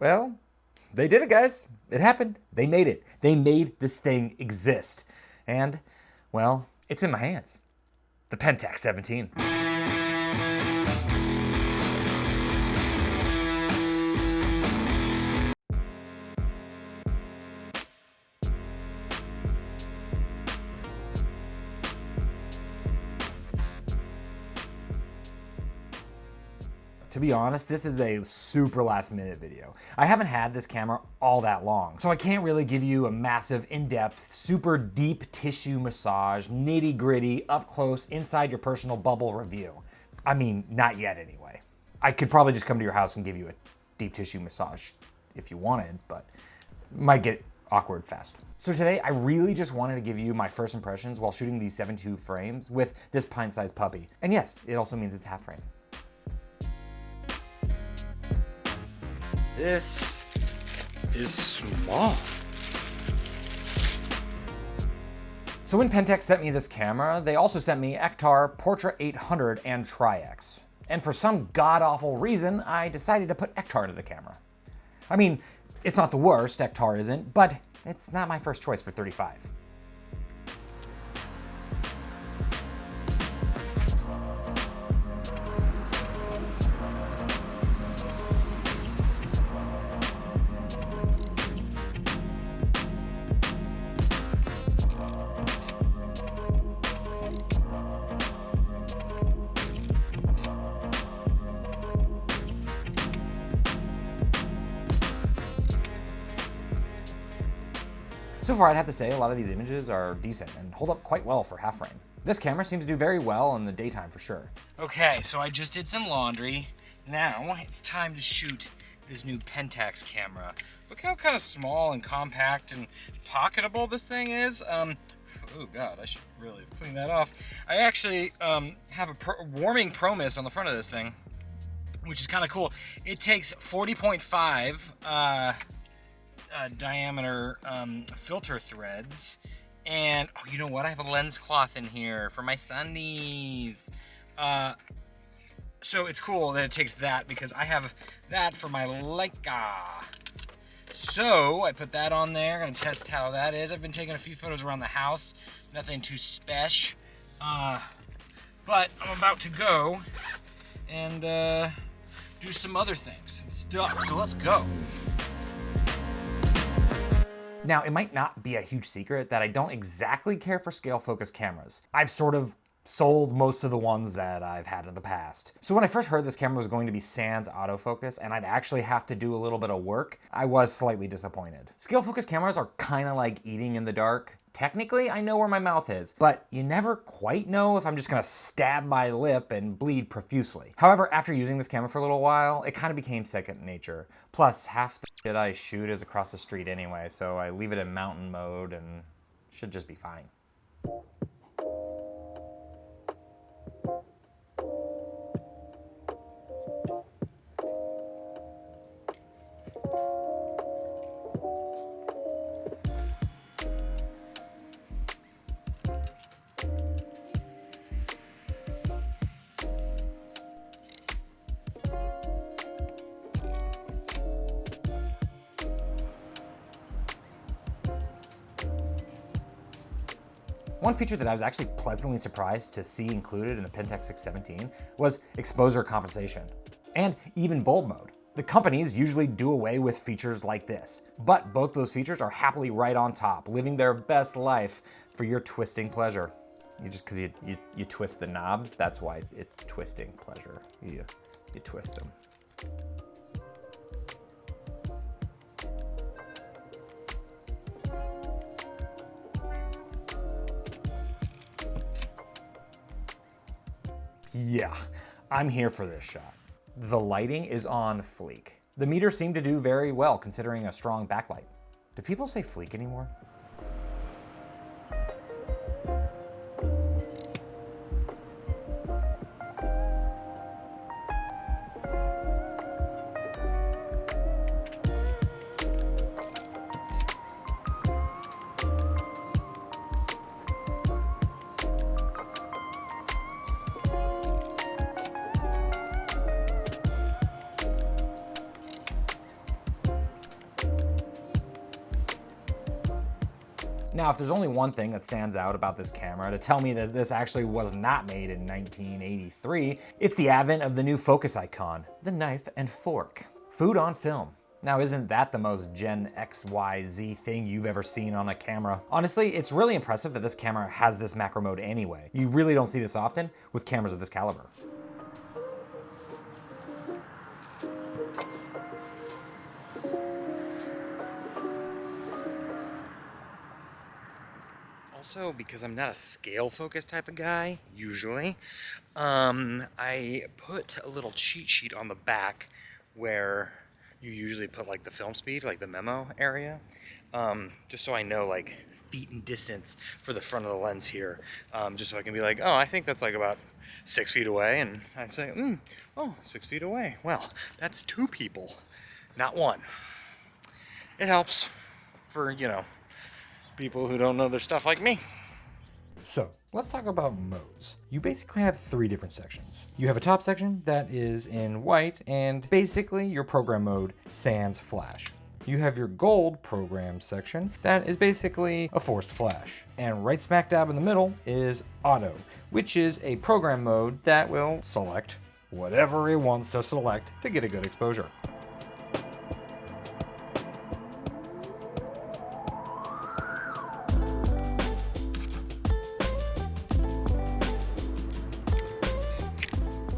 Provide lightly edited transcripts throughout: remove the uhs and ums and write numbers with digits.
Well, they did it, guys. It happened. They made it. They made this thing exist. And, well, it's in my hands. The Pentax 17. To be honest, this is a super last minute video. I haven't had this camera all that long, so I can't really give you a massive, in-depth, super deep tissue massage, nitty gritty, up close, inside your personal bubble review. I mean, not yet anyway. I could probably just come to your house and give you a deep tissue massage if you wanted, but it might get awkward fast. So today, I really just wanted to give you my first impressions while shooting these 7.2 frames with this pint-sized puppy. And yes, it also means it's half frame. This is small. So when Pentax sent me this camera, they also sent me Ektar Portra 800 and Tri-X. And for some god-awful reason, I decided to put Ektar to the camera. I mean, it's not the worst, Ektar isn't, but it's not my first choice for 35. So far, I'd have to say a lot of these images are decent and hold up quite well for half frame. This camera seems to do very well in the daytime for sure. Okay, so I just did some laundry. Now it's time to shoot this new Pentax camera. Look how kind of small and compact and pocketable this thing is. Oh God, I should really have cleaned that off. I actually have a warming Pro-Mist on the front of this thing, which is kind of cool. It takes 40.5 diameter filter threads, and oh, you know what? I have a lens cloth in here for my sunnies. So it's cool that it takes that because I have that for my Leica. So I put that on there. Gonna test how that is. I've been taking a few photos around the house. Nothing too special. But I'm about to go and do some other things and stuff. So let's go. Now, it might not be a huge secret that I don't exactly care for scale focus cameras. I've sort of sold most of the ones that I've had in the past. So when I first heard this camera was going to be sans autofocus and I'd actually have to do a little bit of work, I was slightly disappointed. Scale focus cameras are kind of like eating in the dark. Technically, I know where my mouth is, but you never quite know if I'm just gonna stab my lip and bleed profusely. However, after using this camera for a little while, it kind of became second nature. Plus, half the shit I shoot is across the street anyway, so I leave it in mountain mode and it should just be fine. One feature that I was actually pleasantly surprised to see included in the Pentax 617 was exposure compensation, and even bulb mode. The companies usually do away with features like this, but both those features are happily right on top, living their best life for your twisting pleasure. Because you twist the knobs, that's why it's twisting pleasure. You twist them. Yeah, I'm here for this shot. The lighting is on fleek. The meter seemed to do very well considering a strong backlight. Do people say fleek anymore? Now, if there's only one thing that stands out about this camera to tell me that this actually was not made in 1983, it's the advent of the new focus icon, the knife and fork. Food on film. Now, isn't that the most Gen XYZ thing you've ever seen on a camera? Honestly, it's really impressive that this camera has this macro mode anyway. You really don't see this often with cameras of this caliber. Also, because I'm not a scale focus type of guy, usually, I put a little cheat sheet on the back where you usually put like the film speed, like the memo area, just so I know like feet and distance for the front of the lens here, just so I can be like, oh, I think that's like about 6 feet away, and I say, oh, 6 feet away. Well, that's 2 people, not 1. It helps for, you know, people who don't know their stuff like me. So let's talk about modes. You basically have 3 different sections. You have a top section that is in white and basically your program mode sans flash. You have your gold program section that is basically a forced flash. And right smack dab in the middle is auto, which is a program mode that will select whatever it wants to select to get a good exposure.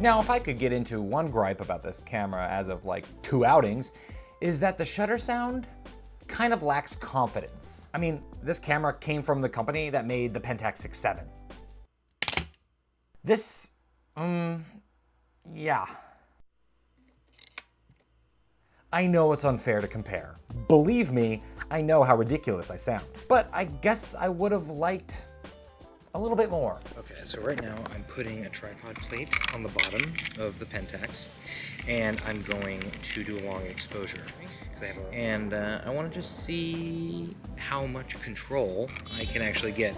Now, if I could get into one gripe about this camera as of like 2 outings, is that the shutter sound kind of lacks confidence. I mean, this camera came from the company that made the Pentax 6.7. This, yeah. I know it's unfair to compare. Believe me, I know how ridiculous I sound. But I guess I would have liked a little bit more. Okay, so right now I'm putting a tripod plate on the bottom of the Pentax, and I'm going to do a long exposure. And I want to just see how much control I can actually get.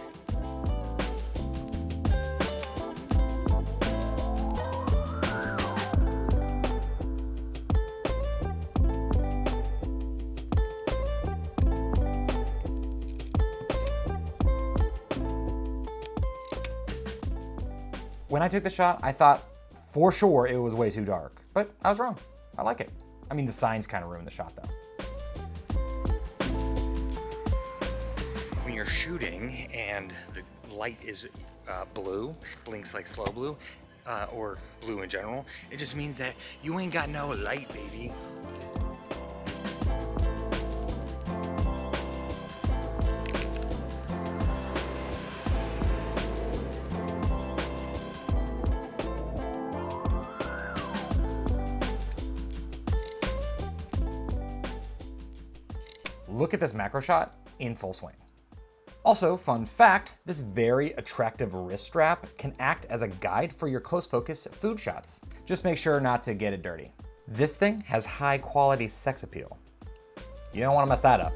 When I took the shot, I thought for sure it was way too dark, but I was wrong. I like it. I mean, the signs kind of ruined the shot though. When you're shooting and the light is blue, blinks like slow blue, or blue in general, it just means that you ain't got no light, baby. Look at this macro shot in full swing. Also, fun fact, this very attractive wrist strap can act as a guide for your close focus food shots. Just make sure not to get it dirty. This thing has high quality sex appeal. You don't want to mess that up.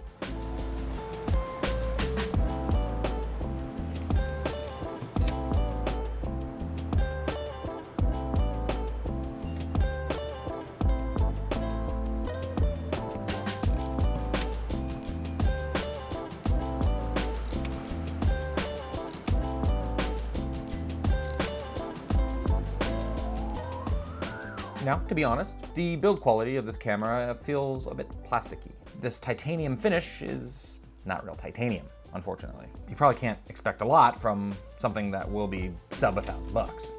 Now, to be honest, the build quality of this camera feels a bit plasticky. This titanium finish is not real titanium, unfortunately. You probably can't expect a lot from something that will be sub $1,000.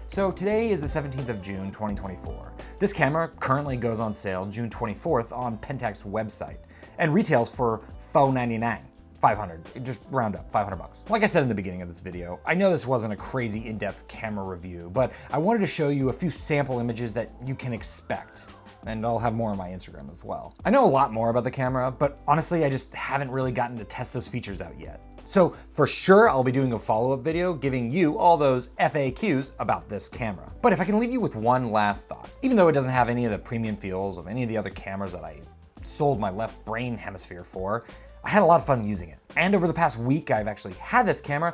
So today is the 17th of June, 2024. This camera currently goes on sale June 24th on Pentax website and retails for $499. 500, just round up, 500 bucks. Like I said in the beginning of this video, I know this wasn't a crazy in-depth camera review, but I wanted to show you a few sample images that you can expect. And I'll have more on my Instagram as well. I know a lot more about the camera, but honestly, I just haven't really gotten to test those features out yet. So for sure, I'll be doing a follow-up video giving you all those FAQs about this camera. But if I can leave you with one last thought, even though it doesn't have any of the premium feels of any of the other cameras that I sold my left brain hemisphere for, I had a lot of fun using it. And over the past week I've actually had this camera,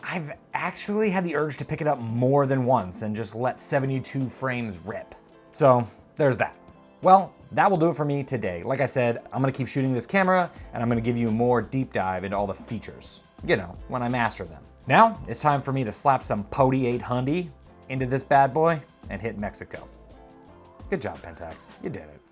I've actually had the urge to pick it up more than once and just let 72 frames rip. So there's that. Well, that will do it for me today. Like I said, I'm gonna keep shooting this camera and I'm gonna give you a more deep dive into all the features, you know, when I master them. Now, it's time for me to slap some Pody 800 into this bad boy and hit Mexico. Good job, Pentax, you did it.